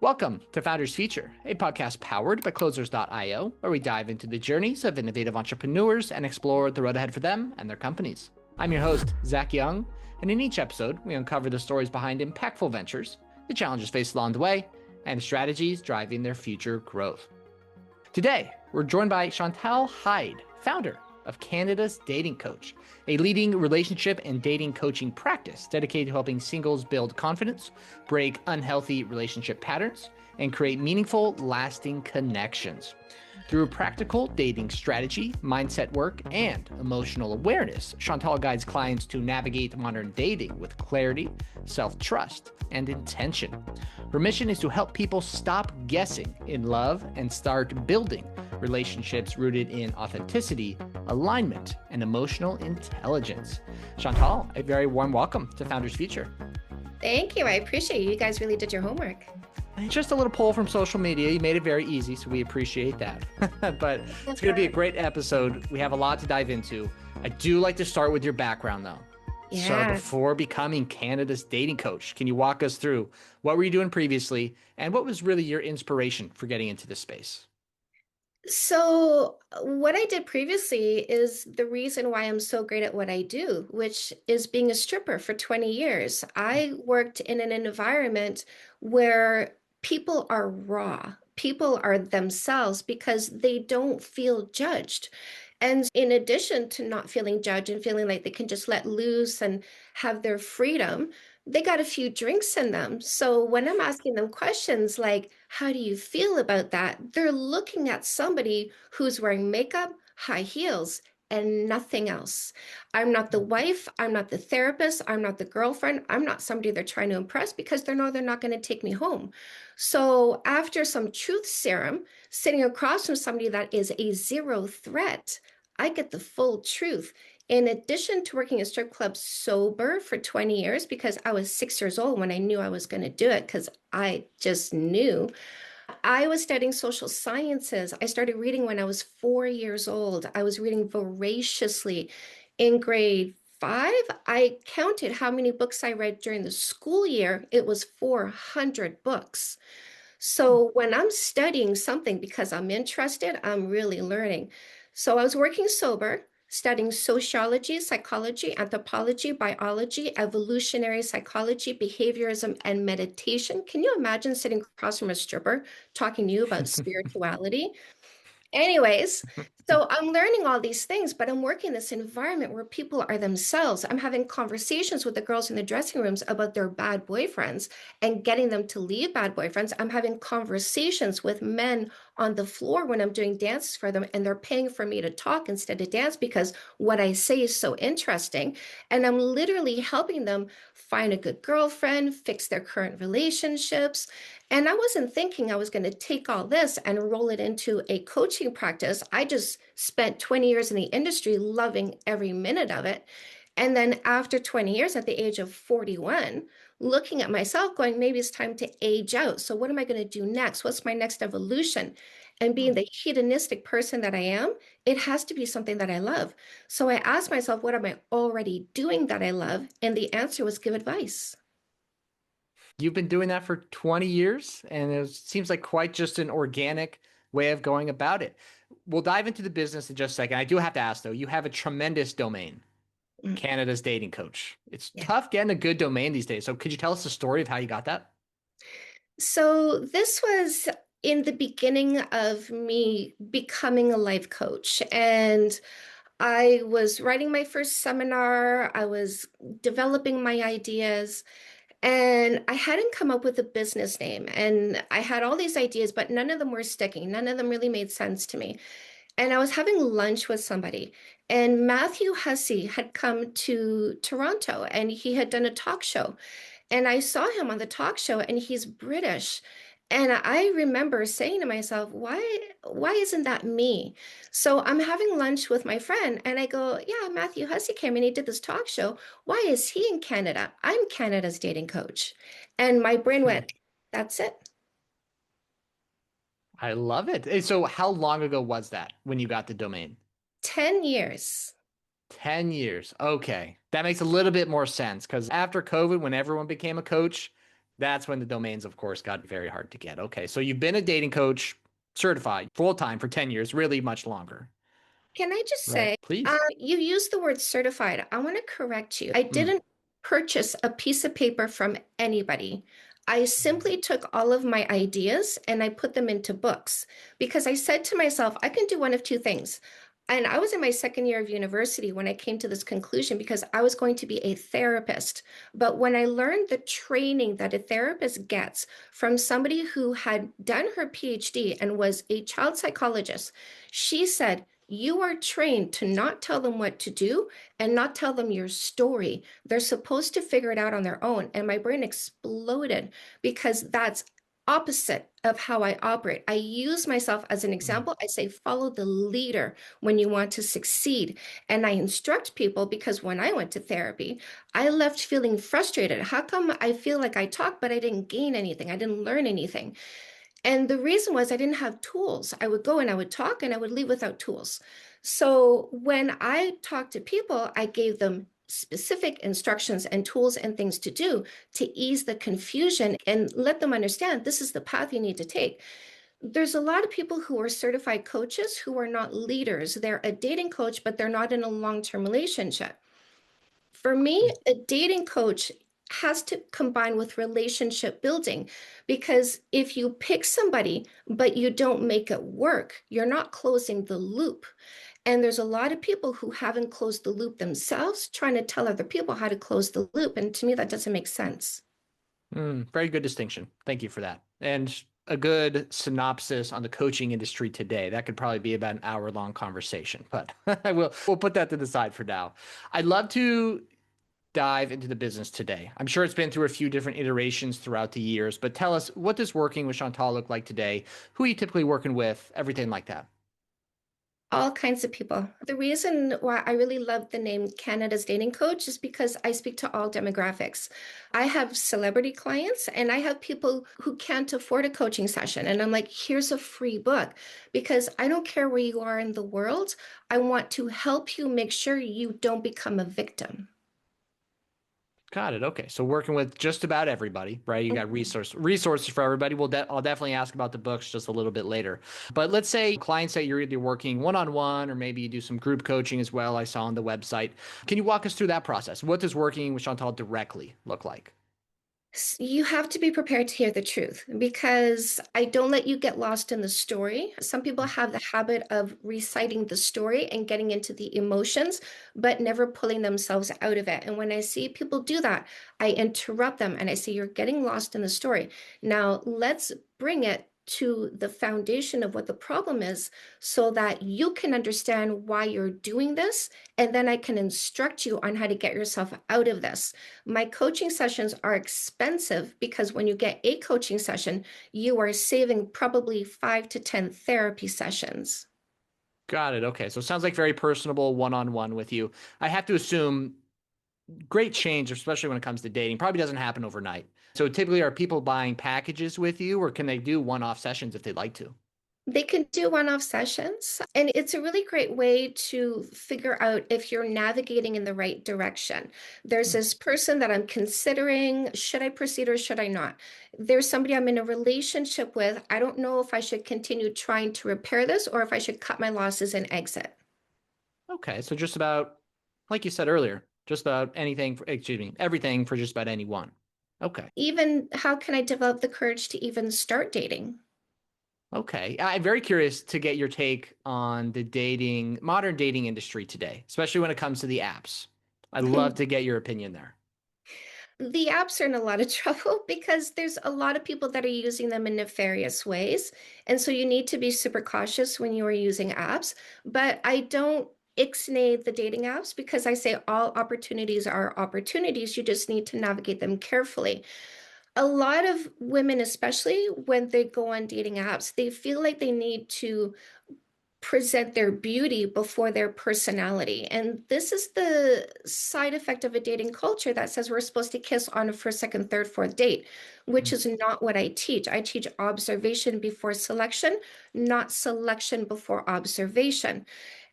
Welcome to Founders Feature, a podcast powered by Closers.io, where we dive into the journeys of innovative entrepreneurs and explore the road ahead for them and their companies. I'm your host, Zach Young, and in each episode, we uncover the stories behind impactful ventures, the challenges faced along the way, and strategies driving their future growth. Today, we're joined by Chantal Heide, founder of Canada's Dating Coach, a leading relationship and dating coaching practice dedicated to helping singles build confidence, break unhealthy relationship patterns, and create meaningful, lasting connections. Through practical dating strategy, mindset work, and emotional awareness, Chantal guides clients to navigate modern dating with clarity, self-trust, and intention. Her mission is to help people stop guessing in love and start building relationships rooted in authenticity, alignment, and emotional intelligence. Chantal, a very warm welcome to Founders Feature. Thank you. I appreciate you. You guys really did your homework. Just a little poll from social media. You made it very easy, so we appreciate that. But it's going to be a great episode. We have a lot to dive into. I do like to start with your background, though. Yeah. So before becoming Canada's dating coach, can you walk us through what were you doing previously and what was really your inspiration for getting into this space? So what I did previously is the reason why I'm so great at what I do, which is being a stripper for 20 years. I worked in an environment where people are raw. People are themselves because they don't feel judged. And in addition to not feeling judged and feeling like they can just let loose and have their freedom, they got a few drinks in them. So when I'm asking them questions like, how do you feel about that? They're looking at somebody who's wearing makeup, high heels, and nothing else. I'm not the wife. I'm not the therapist. I'm not the girlfriend. I'm not somebody they're trying to impress because they know they're not going to take me home. So after some truth serum, sitting across from somebody that is a zero threat, I get the full truth. In addition to working a strip club sober for 20 years, because I was 6 years old when I knew I was going to do it, because I just knew. I was studying social sciences. I started reading when I was 4 years old. I was reading voraciously. In grade five, I counted how many books I read during the school year. It was 400 books. So when I'm studying something because I'm interested, I'm really learning. So I was working sober, studying sociology, psychology, anthropology, biology, evolutionary psychology, behaviorism, and meditation. Can you imagine sitting across from a stripper talking to you about spirituality? Anyways, so I'm learning all these things, but I'm working in this environment where people are themselves. I'm having conversations with the girls in the dressing rooms about their bad boyfriends and getting them to leave bad boyfriends. I'm having conversations with men on the floor when I'm doing dances for them, and they're paying for me to talk instead of dance because what I say is so interesting. And I'm literally helping them find a good girlfriend, fix their current relationships. And I wasn't thinking I was going to take all this and roll it into a coaching practice. I just spent 20 years in the industry, loving every minute of it. And then after 20 years, at the age of 41, looking at myself, going, maybe it's time to age out. So, what am I going to do next? What's my next evolution? And being the hedonistic person that I am, it has to be something that I love. So, I asked myself, what am I already doing that I love? And the answer was give advice. You've been doing that for 20 years, and it seems like quite just an organic way of going about it. We'll dive into the business in just a second. I do have to ask, though, you have a tremendous domain, Mm, Canada's Dating Coach. It's yeah. tough getting a good domain these days. So could you tell us the story of how you got that? So this was in the beginning of me becoming a life coach. And I was writing my first seminar, I was developing my ideas, and I hadn't come up with a business name. And I had all these ideas, but none of them were sticking. None of them really made sense to me. And I was having lunch with somebody, and Matthew Hussey had come to Toronto and he had done a talk show. And I saw him on the talk show and he's British. And I remember saying to myself, why isn't that me? So I'm having lunch with my friend and I go, yeah, Matthew Hussey came and he did this talk show. Why is he in Canada? I'm Canada's dating coach. And my brain Hmm. went, that's it. I love it. So how long ago was that when you got the domain? 10 years. 10 years. Okay. That makes a little bit more sense because after COVID, when everyone became a coach, That's when the domains, of course, got very hard to get. Okay, so you've been a dating coach certified full time for 10 years, really much longer, Can I just right? say, Please. you used the word certified. I want to correct you. I Mm. didn't purchase a piece of paper from anybody. I simply took all of my ideas and I put them into books because I said to myself, I can do one of two things. And I was in my second year of university when I came to this conclusion because I was going to be a therapist. But when I learned the training that a therapist gets from somebody who had done her PhD and was a child psychologist, she said, you are trained to not tell them what to do and not tell them your story. They're supposed to figure it out on their own. And my brain exploded because that's opposite of how I operate. I use myself as an Mm. example. I say, follow the leader when you want to succeed. And I instruct people because when I went to therapy, I left feeling frustrated. How come I feel like I talk, but I didn't gain anything? I didn't learn anything. And the reason was I didn't have tools. I would go and I would talk and I would leave without tools. So when I talked to people, I gave them specific instructions and tools and things to do to ease the confusion and let them understand this is the path you need to take. There's a lot of people who are certified coaches who are not leaders. They're a dating coach, but they're not in a long-term relationship. For me, a dating coach has to combine with relationship building because if you pick somebody but you don't make it work, you're not closing the loop. And there's a lot of people who haven't closed the loop themselves, trying to tell other people how to close the loop. And to me, that doesn't make sense. Very good distinction. Thank you for that. And a good synopsis on the coaching industry today. That could probably be about an hour-long conversation, but we'll put that to the side for now. I'd love to dive into the business today. I'm sure it's been through a few different iterations throughout the years, but tell us, what does working with Chantal look like today? Who are you typically working with? Everything like that. All kinds of people. The reason why I really love the name Canada's Dating Coach is because I speak to all demographics. I have celebrity clients and I have people who can't afford a coaching session. And I'm like, here's a free book because I don't care where you are in the world. I want to help you make sure you don't become a victim. Got it. Okay. So working with just about everybody, right? You got Mhm. resources for everybody. I'll definitely ask about the books just a little bit later. But let's say clients that you're either working one-on-one or maybe you do some group coaching as well. I saw on the website. Can you walk us through that process? What does working with Chantal directly look like? You have to be prepared to hear the truth because I don't let you get lost in the story. Some people have the habit of reciting the story and getting into the emotions, but never pulling themselves out of it. And when I see people do that, I interrupt them and I say, you're getting lost in the story. Now, let's bring it to the foundation of what the problem is so that you can understand why you're doing this. And then I can instruct you on how to get yourself out of this. My coaching sessions are expensive because when you get a coaching session, you are saving probably 5 to 10 therapy sessions. Got it. Okay. So it sounds like very personable one-on-one with you. I have to assume great change, especially when it comes to dating, probably doesn't happen overnight. So typically, are people buying packages with you, or can they do one-off sessions if they'd like to? They can do one-off sessions, and it's a really great way to figure out if you're navigating in the right direction. There's Hmm. this person that I'm considering, should I proceed or should I not? There's somebody I'm in a relationship with. I don't know if I should continue trying to repair this or if I should cut my losses and exit. Okay, so just about, like you said earlier, just about anything, excuse me, everything for just about anyone. Okay. Even how can I develop the courage to even start dating? Okay. I'm very curious to get your take on the modern dating industry today, especially when it comes to the apps. I'd love to get your opinion there. The apps are in a lot of trouble because there's a lot of people that are using them in nefarious ways. And so you need to be super cautious when you are using apps. But I don't ixnay the dating apps because I say all opportunities are opportunities. You just need to navigate them carefully. A lot of women, especially when they go on dating apps, they feel like they need to present their beauty before their personality. And this is the side effect of a dating culture that says we're supposed to kiss on a first, second, third, fourth date, which is not what I teach. I teach observation before selection, not selection before observation.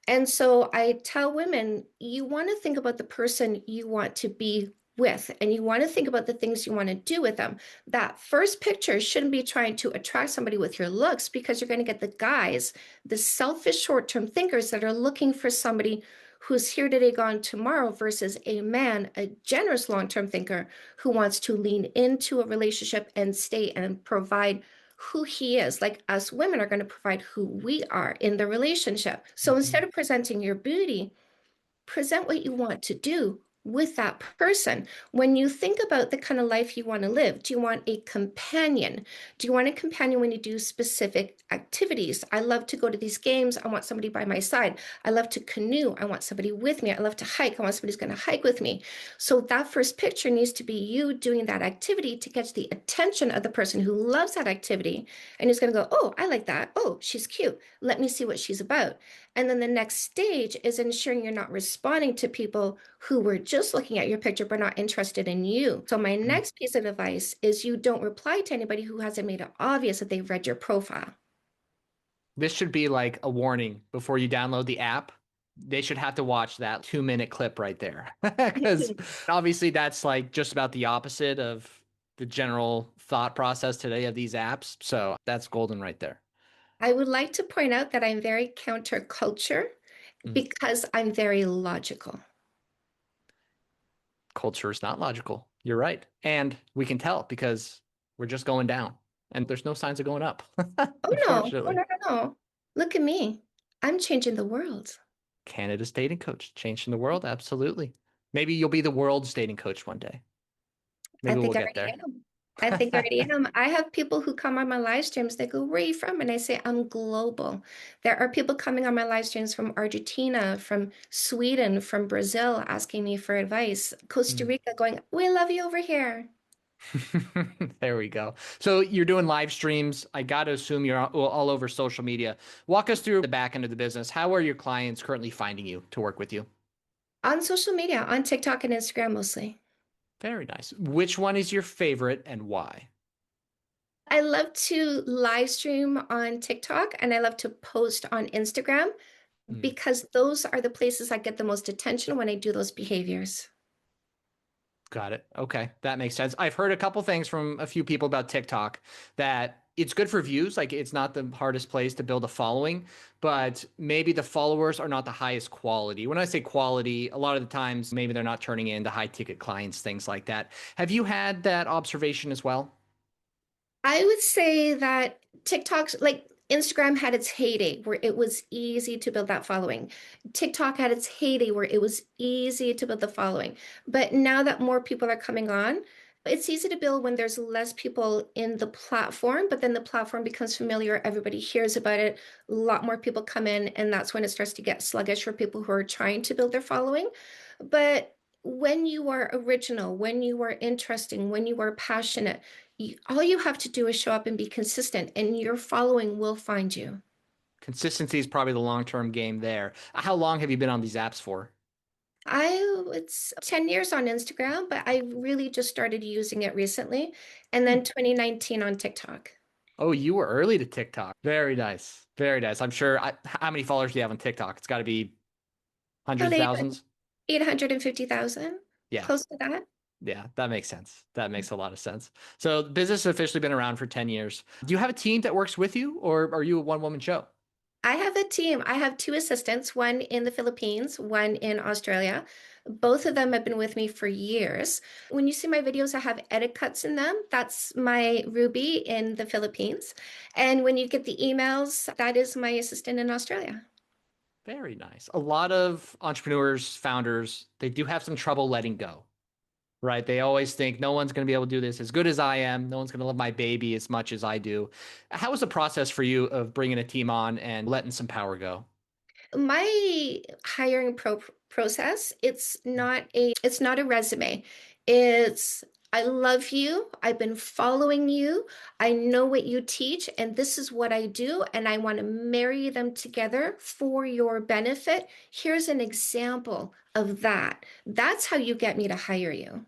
And so I tell women, you want to think about the person you want to be with, and you want to think about the things you want to do with them. That first picture shouldn't be trying to attract somebody with your looks, because you're going to get the guys, the selfish short-term thinkers that are looking for somebody who's here today, gone tomorrow, versus a man, a generous long-term thinker who wants to lean into a relationship and stay and provide who he is. Like us women are going to provide who we are in the relationship. So Mhm. instead of presenting your beauty, present what you want to do with that person. When you think about the kind of life you want to live, do you want a companion? Do you want a companion when you do specific activities? I love to go to these games. I want somebody by my side. I love to canoe. I want somebody with me. I love to hike. I want somebody who's going to hike with me. So that first picture needs to be you doing that activity to catch the attention of the person who loves that activity and who's going to go, oh, I like that. Oh, she's cute. Let me see what she's about. And then the next stage is ensuring you're not responding to people who were just looking at your picture but not interested in you. So my Mhm. next piece of advice is you don't reply to anybody who hasn't made it obvious that they've read your profile. This should be like a warning before you download the app. They should have to watch that 2 minute clip right there. Because obviously, that's like just about the opposite of the general thought process today of these apps. So that's golden right there. I would like to point out that I'm very counterculture Mm. because I'm very logical. Culture is not logical. You're right. And we can tell because we're just going down and there's no signs of going up, Oh no, oh unfortunately. no, no, no. Look at me. I'm changing the world. Canada's dating coach, changing the world. Absolutely. Maybe you'll be the world's dating coach one day. I Maybe we'll think I get already there. am. I think I already am. I have people who come on my live streams. They go, "Where are you from?" And I say, "I'm global." There are people coming on my live streams from Argentina, from Sweden, from Brazil, asking me for advice. Costa Mm. Rica going, "We love you over here." There we go. So you're doing live streams. I got to assume you're all over social media. Walk us through the back end of the business. How are your clients currently finding you to work with you? On social media, on TikTok and Instagram mostly. Very nice. Which one is your favorite and why? I love to live stream on TikTok and I love to post on Instagram Mm. because those are the places I get the most attention when I do those behaviors. Got it. Okay. That makes sense. I've heard a couple things from a few people about TikTok that it's good for views. Like it's not the hardest place to build a following, but maybe the followers are not the highest quality. When I say quality, a lot of the times maybe they're not turning into high ticket clients, things like that. Have you had that observation as well? I would say that TikTok's like Instagram had its heyday where it was easy to build that following. TikTok had its heyday where it was easy to build the following. But now that more people are coming on, it's easy to build when there's less people in the platform, but then the platform becomes familiar, everybody hears about it, a lot more people come in, and that's when it starts to get sluggish for people who are trying to build their following. But when you are original, when you are interesting, when you are passionate, all you have to do is show up and be consistent, and your following will find you. Consistency is probably the long-term game there. How long have you been on these apps for? It's 10 years on Instagram, but I really just started using it recently, and Hmm. then 2019 on TikTok. Oh, you were early to TikTok. Very nice. Very nice. I'm sure. How many followers do you have on TikTok? It's got to be hundreds About of thousands. 850,000, Yeah. close to that. Yeah. That makes sense. That makes a lot of sense. So the business has officially been around for 10 years. Do you have a team that works with you or are you a one woman show? I have a team. I have two assistants, one in the Philippines, one in Australia. Both of them have been with me for years. When you see my videos, I have edit cuts in them. That's my Ruby in the Philippines. And when you get the emails, that is my assistant in Australia. Very nice. A lot of entrepreneurs, founders, they do have some trouble letting go, right? They always think no one's going to be able to do this as good as I am. No one's going to love my baby as much as I do. How was the process for you of bringing a team on and letting some power go? My hiring process, it's not a resume. It's I love you. I've been following you. I know what you teach, and this is what I do, and I want to marry them together for your benefit. Here's an example of that. That's how you get me to hire you.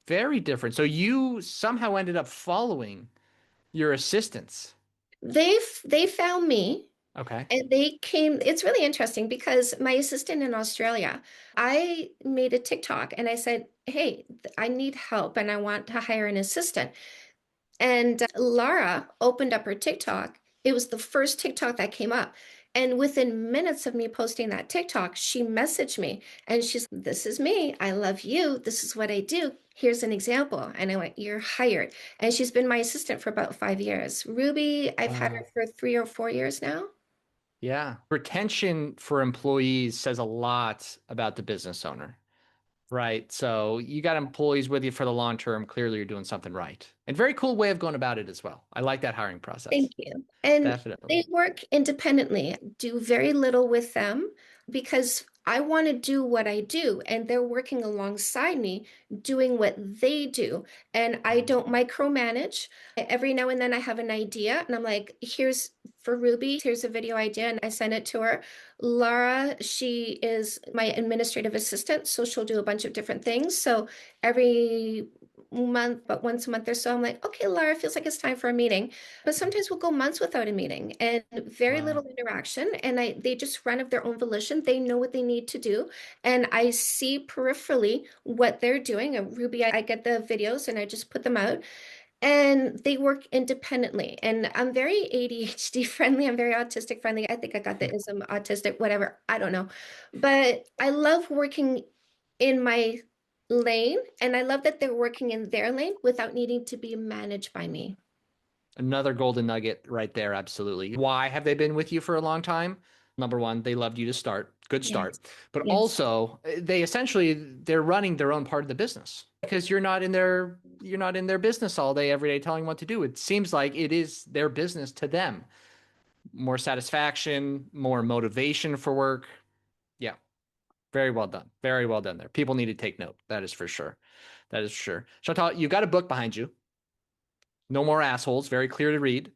Very different. So you somehow ended up following your assistants. They found me. Okay. And they came, it's really interesting because my assistant in Australia, I made a TikTok and I said, hey, I need help and I want to hire an assistant. And Lara opened up her TikTok. It was the first TikTok that came up. And within minutes of me posting that TikTok, she messaged me and she's, this is me. I love you. This is what I do. Here's an example. And I went, you're hired. And she's been my assistant for about 5 years. Ruby, I've had her Wow. for 3 or 4 years now. Yeah. Retention for employees says a lot about the business owner, right? So you got employees with you for the long term. Clearly, you're doing something right. And very cool way of going about it as well. I like that hiring process. Thank you. And Definitely. they work independently, do very little with them because I want to do what I do, and they're working alongside me doing what they do. And I don't micromanage. Every now and then I have an idea, and I'm like, here's for Ruby, here's a video idea, and I send it to her. Laura, she is my administrative assistant, so she'll do a bunch of different things. So every month, but once a month or so, I'm like, okay, Laura, feels like it's time for a meeting. But sometimes we'll go months without a meeting and very little Wow. interaction. And they just run of their own volition. They know what they need to do. And I see peripherally what they're doing. And Ruby, I get the videos and I just put them out. And they work independently. And I'm very ADHD friendly. I'm very autistic friendly. I think I got the ism autistic, whatever. I don't know. But I love working in my lane. And I love that they're working in their lane without needing to be managed by me. Another golden nugget right there. Absolutely. Why have they been with you for a long time? Number one, they loved you to start. Good Yes. start. But Yes. also, they essentially they're running their own part of the business because you're not in their business all day every day telling them what to do. It seems like it is their business to them. More satisfaction, more motivation for work. Yeah. Very well done. Very well done there. People need to take note. That is for sure. That is for sure. Chantal, you got a book behind you. No More Assholes. Very clear to read.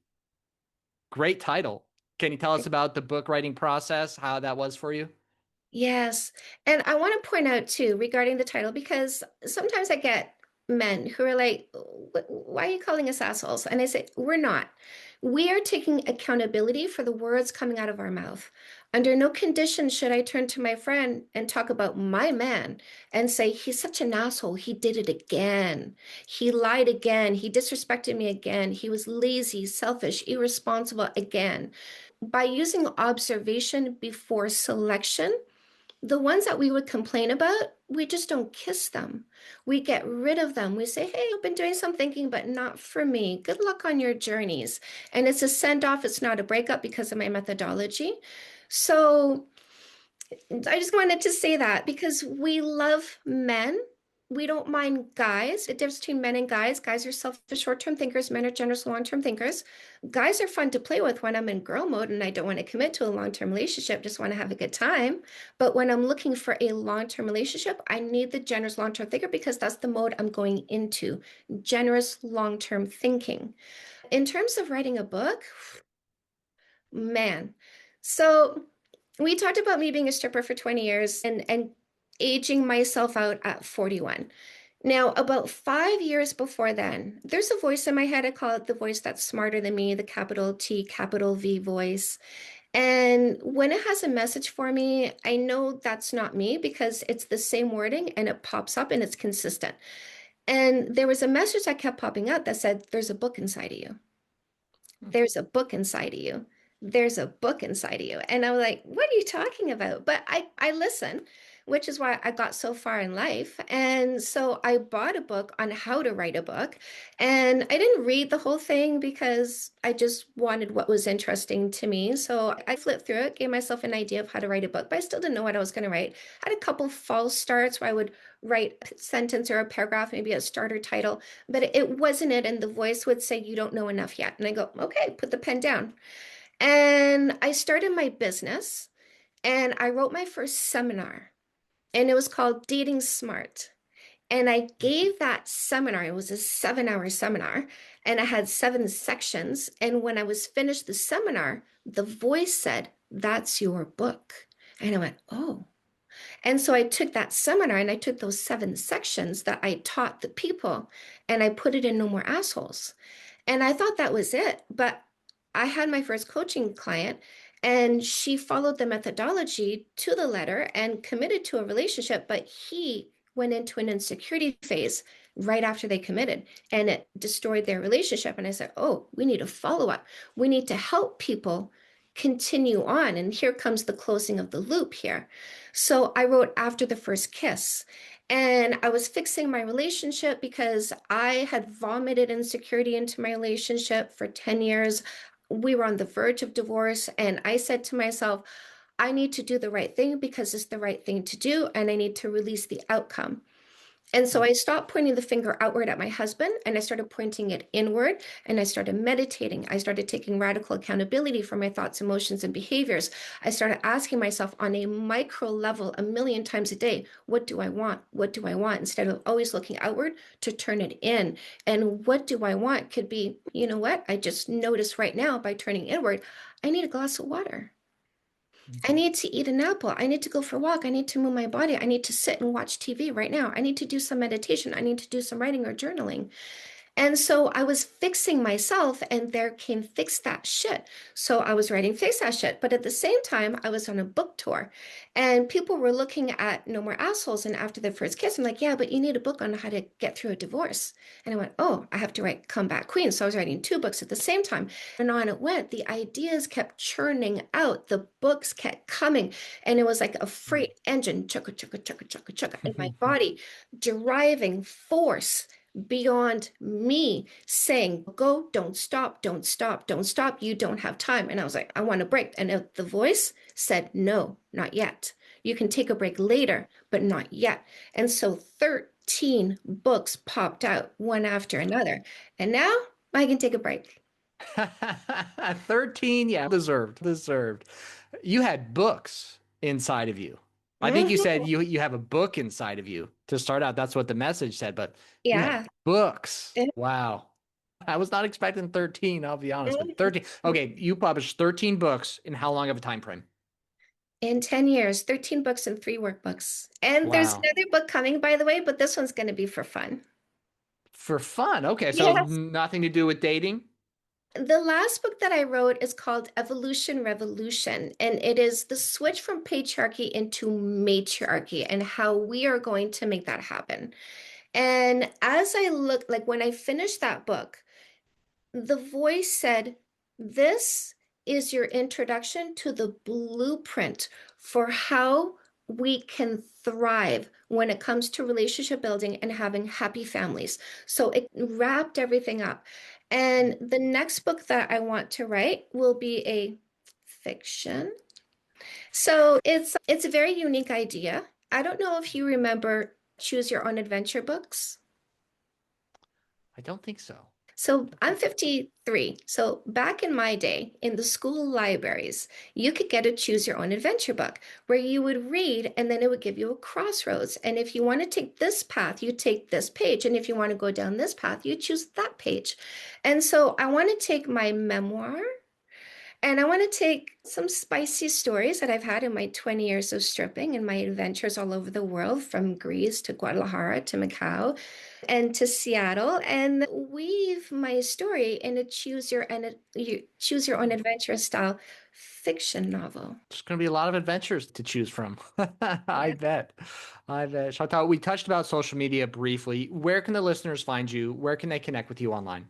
Great title. Can you tell us about the book writing process, how that was for you? Yes. And I want to point out too regarding the title, because sometimes I get men who are like, Why are you calling us assholes?" And I say, we're not. We are taking accountability for the words coming out of our mouth. Under no condition should I turn to my friend and talk about my man and say, he's such an asshole. He did it again. He lied again. He disrespected me again. He was lazy, selfish, irresponsible again. By using observation before selection, the ones that we would complain about, we just don't kiss them. We get rid of them. We say, hey, I've been doing some thinking, but not for me. Good luck on your journeys. And it's a send off, it's not a breakup because of my methodology. So I just wanted to say that because we love men. We don't mind guys. The difference between men and guys, guys are selfish short-term thinkers, men are generous long-term thinkers. Guys are fun to play with when I'm in girl mode and I don't want to commit to a long-term relationship, just want to have a good time. But when I'm looking for a long-term relationship, I need the generous long-term thinker because that's the mode I'm going into, generous long-term thinking. In terms of writing a book, man. So we talked about me being a stripper for 20 years and aging myself out at 41. Now, about 5 years before then, there's a voice in my head. I call it the voice that's smarter than me, the capital T, capital V voice. And when it has a message for me, I know that's not me because it's the same wording and it pops up and it's consistent. And there was a message that kept popping up that said, there's a book inside of you. There's a book inside of you. There's a book inside of you. And I'm like, what are you talking about? But I listen, which is why I got so far in life. And so I bought a book on how to write a book. And I didn't read the whole thing because I just wanted what was interesting to me. So I flipped through it, gave myself an idea of how to write a book, but I still didn't know what I was going to write. I had a couple false starts where I would write a sentence or a paragraph, maybe a starter title, but it wasn't it. And the voice would say, you don't know enough yet. And I go, okay, put the pen down. And I started my business and I wrote my first seminar, and it was called Dating Smart. And I gave that seminar, it was a 7 hour seminar, and I had 7 sections. And when I was finished the seminar, the voice said, that's your book. And I went, oh. And so I took that seminar and I took those 7 sections that I taught the people and I put it in No More Assholes. And I thought that was it. But I had my first coaching client And she followed the methodology to the letter and committed to a relationship, but he went into an insecurity phase right after they committed, and it destroyed their relationship. And I said, oh, we need a follow up. We need to help people continue on. And here comes the closing of the loop here. So I wrote After the First Kiss. And I was fixing my relationship because I had vomited insecurity into my relationship for 10 years. We were on the verge of divorce. And I said to myself, I need to do the right thing because it's the right thing to do. And I need to release the outcome. And so I stopped pointing the finger outward at my husband and I started pointing it inward and I started meditating. I started taking radical accountability for my thoughts, emotions, and behaviors. I started asking myself on a micro level a million times a day, what do I want? What do I want? Instead of always looking outward to turn it in. And what do I want could be, you know what? I just noticed right now by turning inward, I need a glass of water. I Mhm. need to eat an apple. I need to go for a walk. I need to move my body. I need to sit and watch TV right now. I need to do some meditation. I need to do some writing or journaling. And so I was fixing myself, and there came Fix That Shit. So I was writing Fix That Shit. But at the same time, I was on a book tour, and people were looking at No More Assholes and After the First Kiss. I'm like, yeah, but you need a book on how to get through a divorce. And I went, oh, I have to write Comeback Queen. So I was writing two books at the same time. And on it went. The ideas kept churning out, the books kept coming. And it was like a freight engine, chugga, chugga, chugga, chugga, chugga, in my body, driving force beyond me saying, go, don't stop, don't stop, don't stop. You don't have time. And I was like, I want a break. And the voice said, no, not yet. You can take a break later, but not yet. And so 13 books popped out one after another. And now I can take a break. 13, yeah, deserved. You had books inside of you. I think you said Mhm. you have a book inside of you to start out. That's what the message said, but you had Yeah. books. Wow. I was not expecting 13, I'll be honest, but 13. Okay, you published 13 books in how long of a time frame? In 10 years, 13 books and three workbooks. And there's Wow. another book coming, by the way, but this one's going to be for fun. For fun. Okay, so Yes. nothing to do with dating? The last book that I wrote is called Evolution Revolution, and it is the switch from patriarchy into matriarchy and how we are going to make that happen. And as I look, like when I finished that book, the voice said, this is your introduction to the blueprint for how we can thrive when it comes to relationship building and having happy families. So it wrapped everything up. And the next book that I want to write will be a fiction. So it's a very unique idea. I don't know if you remember Choose Your Own Adventure books. I don't think so. So I'm 53. So back in my day, in the school libraries, you could get a choose your own adventure book where you would read and then it would give you a crossroads. And if you want to take this path, you take this page. And if you want to go down this path, you choose that page. And so I want to take my memoir and I want to take some spicy stories that I've had in my 20 years of stripping and my adventures all over the world, from Greece to Guadalajara to Macau and to Seattle, and weave my story in a choose your own adventure style fiction novel. There's going to be a lot of adventures to choose from. I Yeah. bet. I bet. Chantal, we touched about social media briefly. Where can the listeners find you? Where can they connect with you online?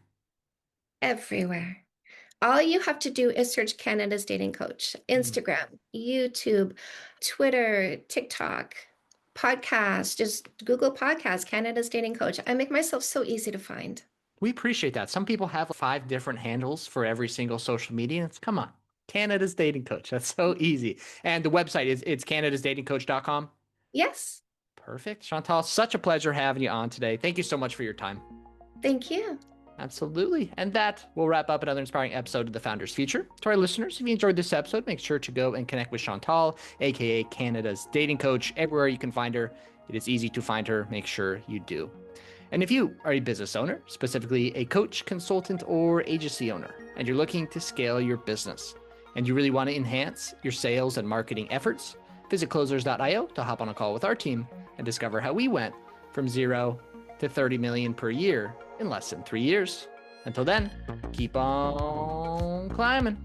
Everywhere. All you have to do is search Canada's Dating Coach, Mm. Instagram, YouTube, Twitter, TikTok, podcast, just Google Podcast, Canada's Dating Coach. I make myself so easy to find. We appreciate that. Some people have 5 different handles for every single social media. It's come on. Canada's Dating Coach. That's so easy. And the website is it's canadasdatingcoach.com. Yes, Perfect. Chantal, such a pleasure having you on today. Thank you so much for your time. thank you. Absolutely. And that will wrap up another inspiring episode of The Founder's Future. To our listeners, if you enjoyed this episode, make sure to go and connect with Chantal, aka Canada's dating coach, everywhere you can find her. It is easy to find her. Make sure you do. And if you are a business owner, specifically a coach, consultant, or agency owner, and you're looking to scale your business, and you really want to enhance your sales and marketing efforts, visit closers.io to hop on a call with our team and discover how we went from 0 to 30 million per year in less than 3 years. Until then, keep on climbing.